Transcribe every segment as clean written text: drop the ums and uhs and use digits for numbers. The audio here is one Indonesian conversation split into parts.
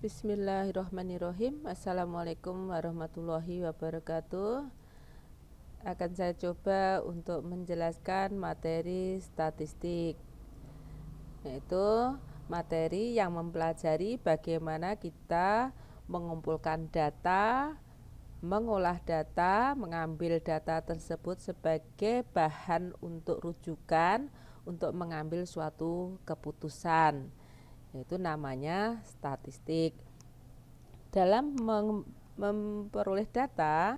Bismillahirrahmanirrahim. Assalamualaikum warahmatullahi wabarakatuh. Akan saya coba untuk menjelaskan materi statistik, yaitu materi yang mempelajari bagaimana kita mengumpulkan data, mengolah data, mengambil data tersebut sebagai bahan untuk rujukan untuk mengambil suatu keputusan, yaitu namanya statistik. Dalam memperoleh data,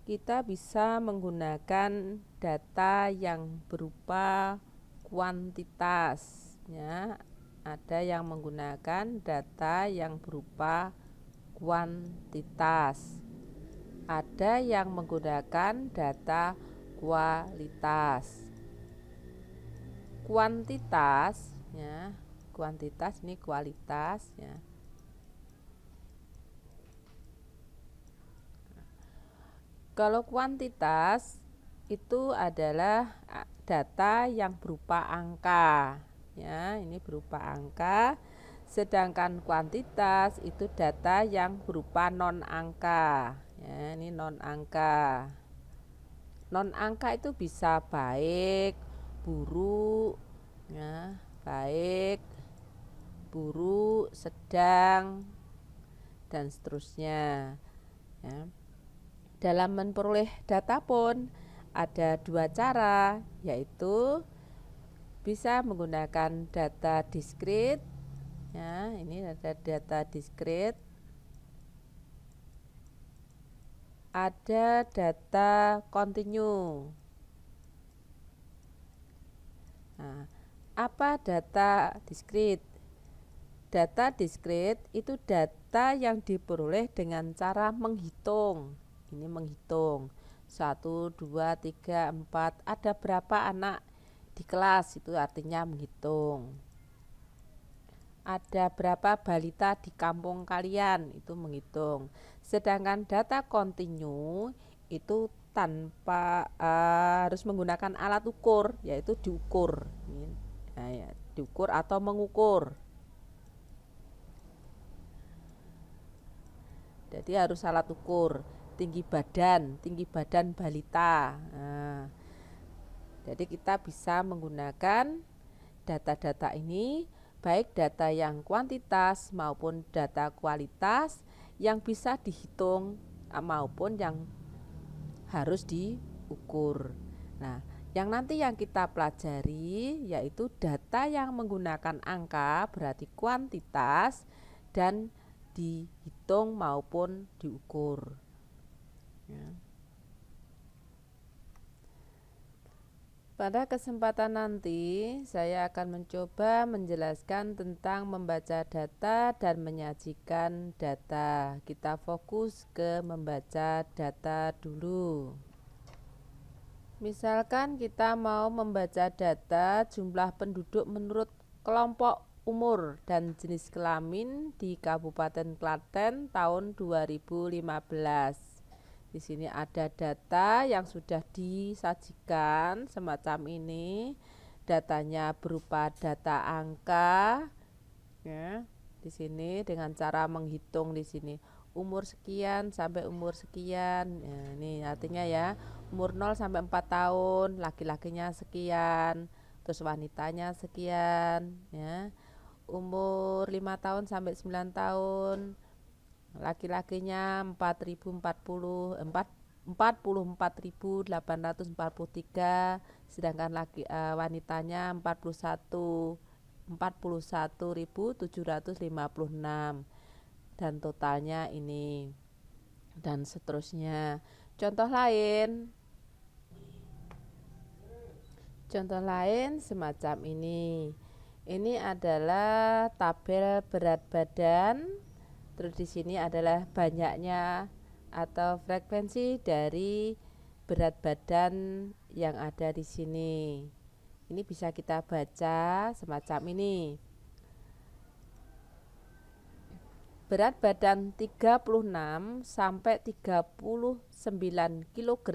kita bisa menggunakan data yang berupa kuantitas, ya. Ada yang menggunakan data yang berupa kuantitas, ada yang menggunakan data kualitas. Kuantitas, ya, kuantitas ini kualitas, ya. Kalau kuantitas itu adalah data yang berupa angka, ya, ini berupa angka. Sedangkan kuantitas itu data yang berupa non angka, ya, ini non angka. Non angka itu bisa baik, buruk, ya, baik, buruk, sedang, dan seterusnya, ya. Dalam memperoleh data pun ada dua cara, yaitu bisa menggunakan data diskrit, ya, ini ada data diskrit, ada data kontinu. Nah, apa data diskrit? Data diskrit itu data yang diperoleh dengan cara menghitung. Ini menghitung 1, 2, 3, 4, ada berapa anak di kelas, itu artinya menghitung. Ada berapa balita di kampung kalian, itu menghitung. Sedangkan data kontinu itu tanpa harus menggunakan alat ukur, yaitu diukur. Nah, ya, diukur atau mengukur. Jadi harus alat ukur, tinggi badan balita. Nah, jadi kita bisa menggunakan data-data ini, baik data yang kuantitas maupun data kualitas yang bisa dihitung maupun yang harus diukur. Nah, yang nanti yang kita pelajari yaitu data yang menggunakan angka, berarti kuantitas, dan dihitung maupun diukur, ya. Pada kesempatan nanti saya akan mencoba menjelaskan tentang membaca data dan menyajikan data. Kita fokus ke membaca data dulu. Misalkan kita mau membaca data jumlah penduduk menurut kelompok umur dan jenis kelamin di Kabupaten Klaten tahun 2015. Di sini ada data yang sudah disajikan semacam ini. Datanya berupa data angka, ya. Di sini dengan cara menghitung di sini umur sekian sampai umur sekian. Ya, ini artinya ya, umur 0 sampai 4 tahun, laki-lakinya sekian, terus wanitanya sekian, ya. Umur 5 tahun sampai 9 tahun, laki-lakinya 44.843, sedangkan wanitanya 41.756, dan totalnya ini, dan seterusnya. Contoh lain semacam ini. Ini adalah tabel berat badan. Terus di sini adalah banyaknya atau frekuensi dari berat badan yang ada di sini. Ini bisa kita baca semacam ini. Berat badan 36 sampai 39 kg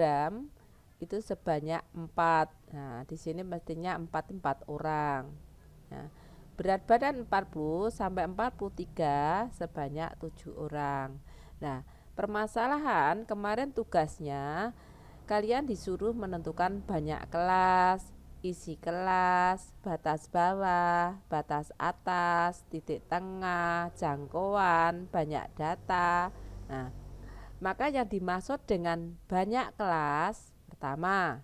itu sebanyak 4. Nah, di sini mestinya 4 orang. Nah, Berat badan 40 sampai 43 sebanyak 7 orang. Nah, permasalahan kemarin tugasnya kalian disuruh menentukan banyak kelas, isi kelas, batas bawah, batas atas, titik tengah, jangkauan, banyak data. Nah, maka yang dimaksud dengan banyak kelas pertama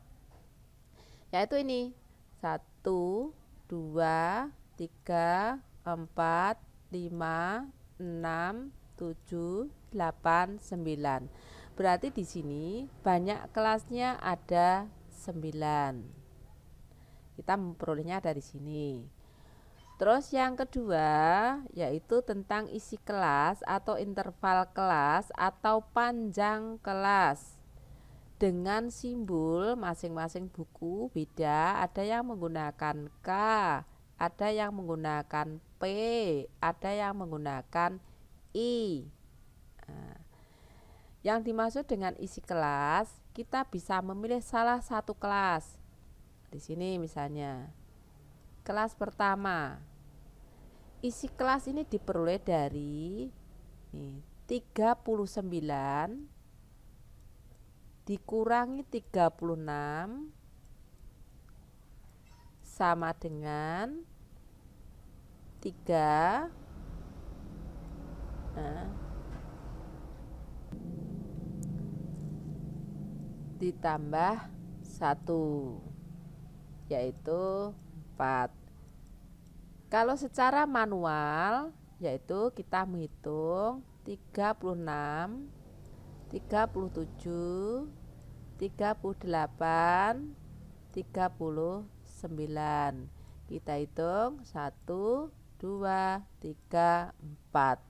yaitu ini 1, 2, 3, 4, 5, 6, 7, 8, 9. Berarti di sini banyak kelasnya ada 9. Kita memperolehnya dari sini. Terus yang kedua yaitu tentang isi kelas atau interval kelas atau panjang kelas. Dengan simbol masing-masing buku beda, ada yang menggunakan K, ada yang menggunakan P, ada yang menggunakan I. Nah, yang dimaksud dengan isi kelas, kita bisa memilih salah satu kelas. Di sini misalnya, kelas pertama. Isi kelas ini diperoleh dari 39 dikurangi 36 sama dengan 3 ditambah 1 yaitu 4. Kalau secara manual yaitu kita menghitung 36, 37, 38, 39. Kita hitung 1, 2, 3, 4.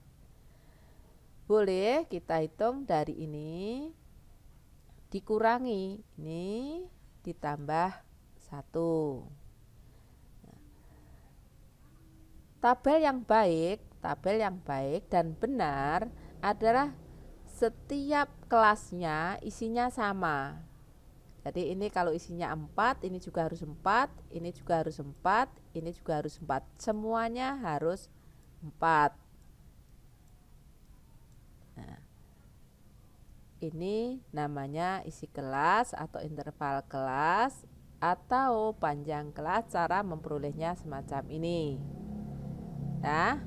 Boleh kita hitung dari ini dikurangi ini ditambah 1. Tabel yang baik dan benar adalah setiap kelasnya isinya sama. Jadi ini kalau isinya 4, ini juga harus 4, ini juga harus 4, ini juga harus 4. Semuanya harus 4. Nah, ini namanya isi kelas atau interval kelas atau panjang kelas. Cara memperolehnya semacam ini. Nah,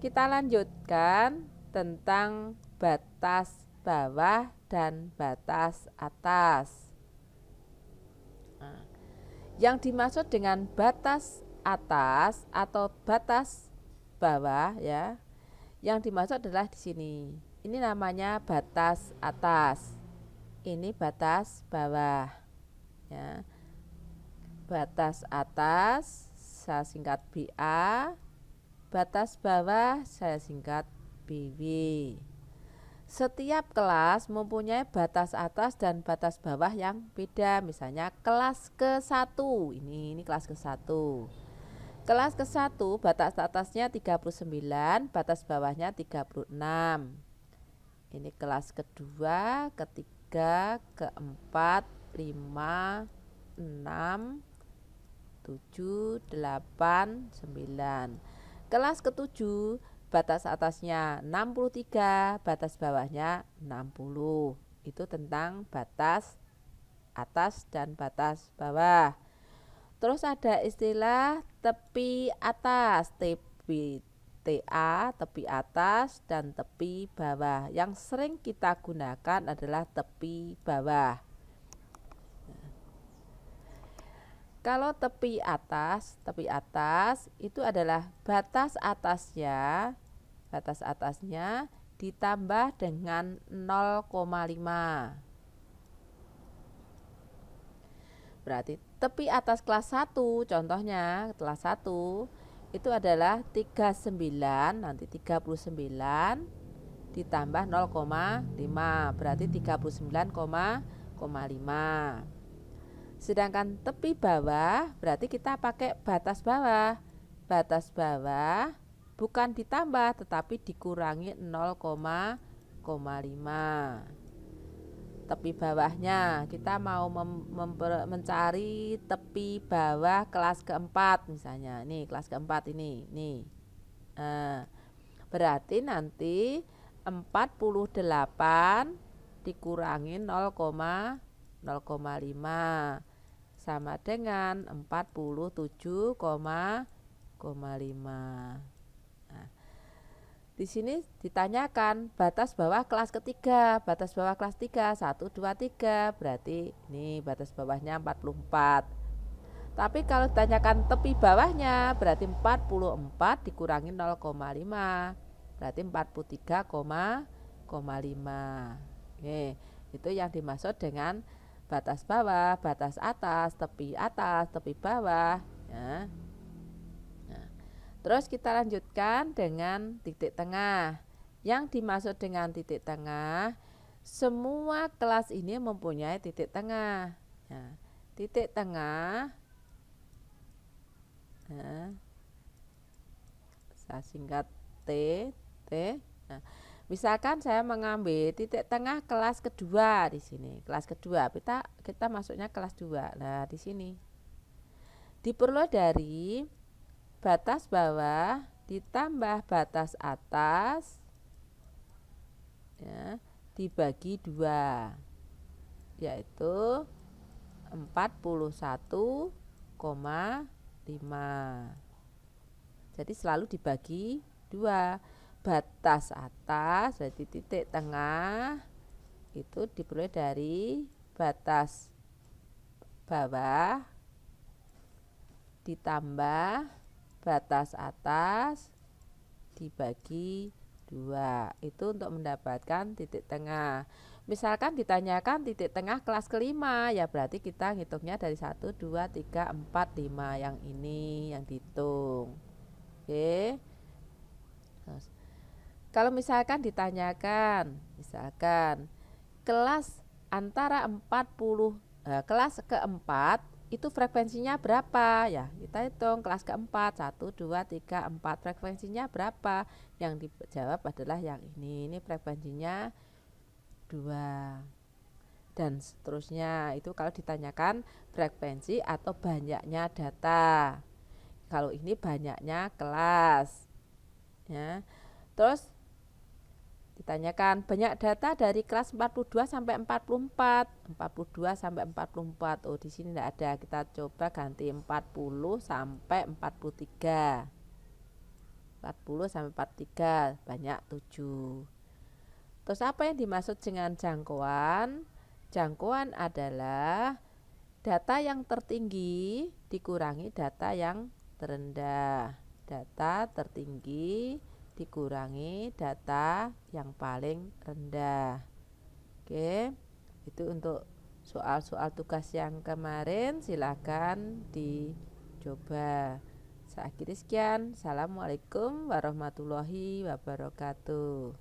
kita lanjutkan tentang batas bawah dan batas atas. Nah, yang dimaksud dengan batas atas atau batas bawah ya, yang dimaksud adalah di sini. Ini namanya batas atas. Ini batas bawah. Ya. Batas atas saya singkat BA, batas bawah saya singkat BW. Setiap kelas mempunyai batas atas dan batas bawah yang beda. Misalnya kelas ke-1, ini kelas ke-1. Kelas ke-1 batas atasnya 39, batas bawahnya 36. Ini kelas kedua, ketiga, keempat, 5, 6, 7, 8, 9. Kelas ke-7 batas atasnya 63, batas bawahnya 60. Itu tentang batas atas dan batas bawah. Terus ada istilah tepi atas, TA, tepi atas dan tepi bawah. Yang sering kita gunakan adalah tepi bawah. Kalau tepi atas itu adalah batas atasnya ditambah dengan 0,5. Berarti tepi atas kelas 1, contohnya kelas 1 itu adalah 39, nanti 39 ditambah 0,5, berarti 39,5. Sedangkan tepi bawah berarti kita pakai batas bawah. Batas bawah bukan ditambah tetapi dikurangi 0,5. tepi bawahnya. Kita mau mencari tepi bawah kelas keempat misalnya. Nih kelas keempat ini. Nih. Berarti nanti 48 dikurangi 0,5 sama dengan 47,5. Nah, di sini ditanyakan batas bawah kelas ketiga, batas bawah kelas 3, 1, 2, 3, berarti ini batas bawahnya 44. Tapi kalau ditanyakan tepi bawahnya, berarti 44 dikurangi 0,5, berarti 43,5. Oke, itu yang dimaksud dengan batas bawah, batas atas, tepi bawah, ya. Terus kita lanjutkan dengan titik tengah. Yang dimaksud dengan titik tengah, semua kelas ini mempunyai titik tengah. Nah, titik tengah, saya singkat T. Nah, misalkan saya mengambil titik tengah kelas kedua di sini. Kelas kedua, kita masuknya kelas 2. Nah, di sini diperoleh dari batas bawah ditambah batas atas, ya, dibagi 2, yaitu 41,5. Jadi selalu dibagi 2. Batas atas berarti titik tengah itu diperoleh dari batas bawah ditambah batas atas dibagi 2. Itu untuk mendapatkan titik tengah. Misalkan ditanyakan titik tengah kelas kelima, ya berarti kita ngitungnya dari 1, 2, 3, 4, 5. Yang ini yang dihitung. Oke. Terus, kalau misalkan ditanyakan, misalkan kelas antara 40, kelas keempat itu frekuensinya berapa, ya kita hitung kelas keempat, 1, 2, 3, 4, frekuensinya berapa. Yang dijawab adalah yang ini frekuensinya 2, dan seterusnya. Itu kalau ditanyakan frekuensi atau banyaknya data. Kalau ini banyaknya kelas, ya. Terus ditanyakan banyak data dari kelas 42 sampai 44. 42 sampai 44. Oh, di sini tidak ada. Kita coba ganti 40 sampai 43. 40 sampai 43 banyak 7. Terus apa yang dimaksud dengan jangkauan? Jangkauan adalah data yang tertinggi dikurangi data yang terendah. Data tertinggi dikurangi data yang paling rendah. Oke, itu untuk soal-soal tugas yang kemarin. Silakan dicoba. Saya akhiri sekian. Assalamualaikum warahmatullahi wabarakatuh.